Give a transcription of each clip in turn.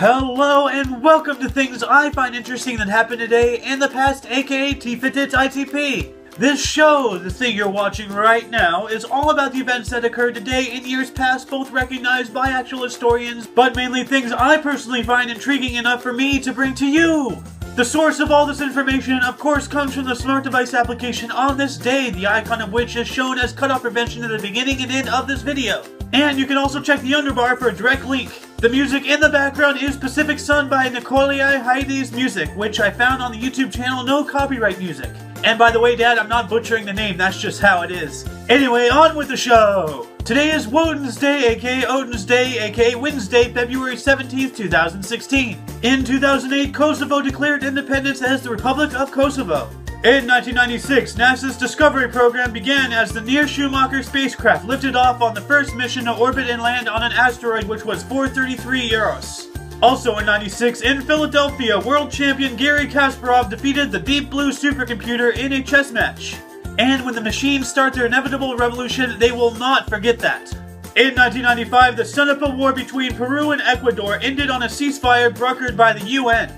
Hello and welcome to things I find interesting that happened today and the past, aka Tifitht ITP. This show, the thing you're watching right now, is all about the events that occurred today in years past, both recognized by actual historians, but mainly things I personally find intriguing enough for me to bring to you. The source of all this information, of course, comes from the smart device application on this day, the icon of which is shown as cutoff prevention at the beginning and end of this video. And you can also check the underbar for a direct link. The music in the background is Pacific Sun by Nicolai Heidlas Music, which I found on the YouTube channel No Copyright Music. And by the way, Dad, I'm not butchering the name, that's just how it is. Anyway, on with the show! Today is Woden's Day, aka Odin's Day, aka Wednesday, February 17th, 2016. In 2008, Kosovo declared independence as the Republic of Kosovo. In 1996, NASA's Discovery program began as the Near-Schumacher spacecraft lifted off on the first mission to orbit and land on an asteroid, which was 433 Euros. Also in 96, in Philadelphia, world champion Garry Kasparov defeated the Deep Blue supercomputer in a chess match. And when the machines start their inevitable revolution, they will not forget that. In 1995, the Cenepa War between Peru and Ecuador ended on a ceasefire brokered by the UN.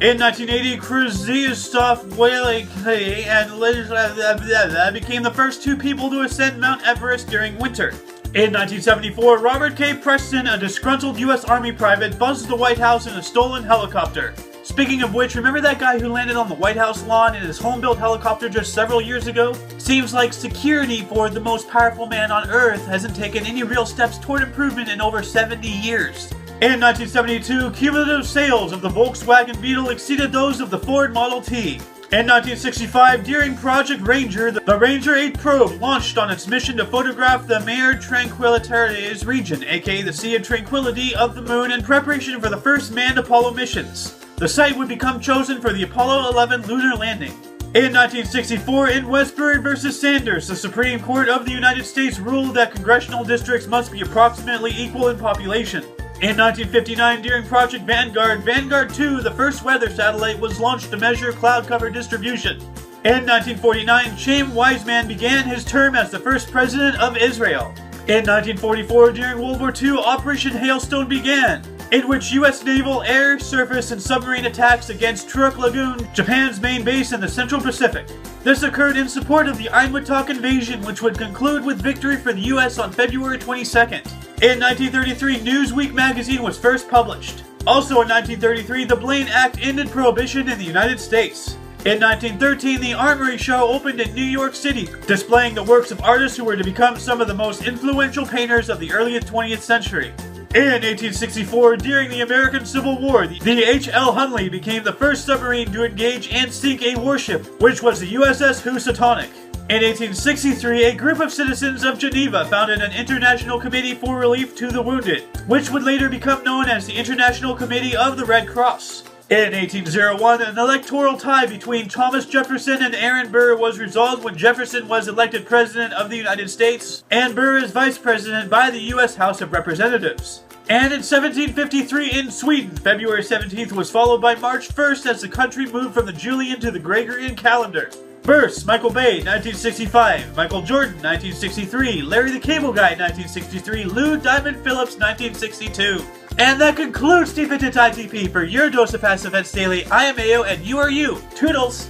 In 1980, Krzysztof Wojciechowski and Heidlas became the first two people to ascend Mount Everest during winter. In 1974, Robert K. Preston, a disgruntled U.S. Army private, buzzed the White House in a stolen helicopter. Speaking of which, remember that guy who landed on the White House lawn in his home-built helicopter just several years ago? Seems like security for the most powerful man on Earth hasn't taken any real steps toward improvement in over 70 years. In 1972, cumulative sales of the Volkswagen Beetle exceeded those of the Ford Model T. In 1965, during Project Ranger, the Ranger 8 probe launched on its mission to photograph the Mare Tranquillitatis region, aka the Sea of Tranquility of the Moon, in preparation for the first manned Apollo missions. The site would become chosen for the Apollo 11 lunar landing. In 1964, in Westbury v. Sanders, the Supreme Court of the United States ruled that congressional districts must be approximately equal in population. In 1959, during Project Vanguard, Vanguard 2, the first weather satellite, was launched to measure cloud cover distribution. In 1949, Chaim Weizmann began his term as the first president of Israel. In 1944, during World War II, Operation Hailstone began, in which U.S. naval, air, surface, and submarine attacks against Truk Lagoon, Japan's main base in the Central Pacific. This occurred in support of the Ainwutak invasion, which would conclude with victory for the U.S. on February 22nd. In 1933, Newsweek magazine was first published. Also in 1933, the Blaine Act ended prohibition in the United States. In 1913, the Armory Show opened in New York City, displaying the works of artists who were to become some of the most influential painters of the early 20th century. In 1864, during the American Civil War, the H.L. Hunley became the first submarine to engage and sink a warship, which was the USS Housatonic. In 1863, a group of citizens of Geneva founded an International Committee for Relief to the Wounded, which would later become known as the International Committee of the Red Cross. In 1801, an electoral tie between Thomas Jefferson and Aaron Burr was resolved when Jefferson was elected President of the United States and Burr as Vice President by the U.S. House of Representatives. And in 1753 in Sweden, February 17th was followed by March 1st as the country moved from the Julian to the Gregorian calendar. Births: Michael Bay, 1965, Michael Jordan, 1963, Larry the Cable Guy, 1963, Lou Diamond Phillips, 1962. And that concludes Tifitht ITP. For your dose of past events daily, I am Ayo and you are you. Toodles!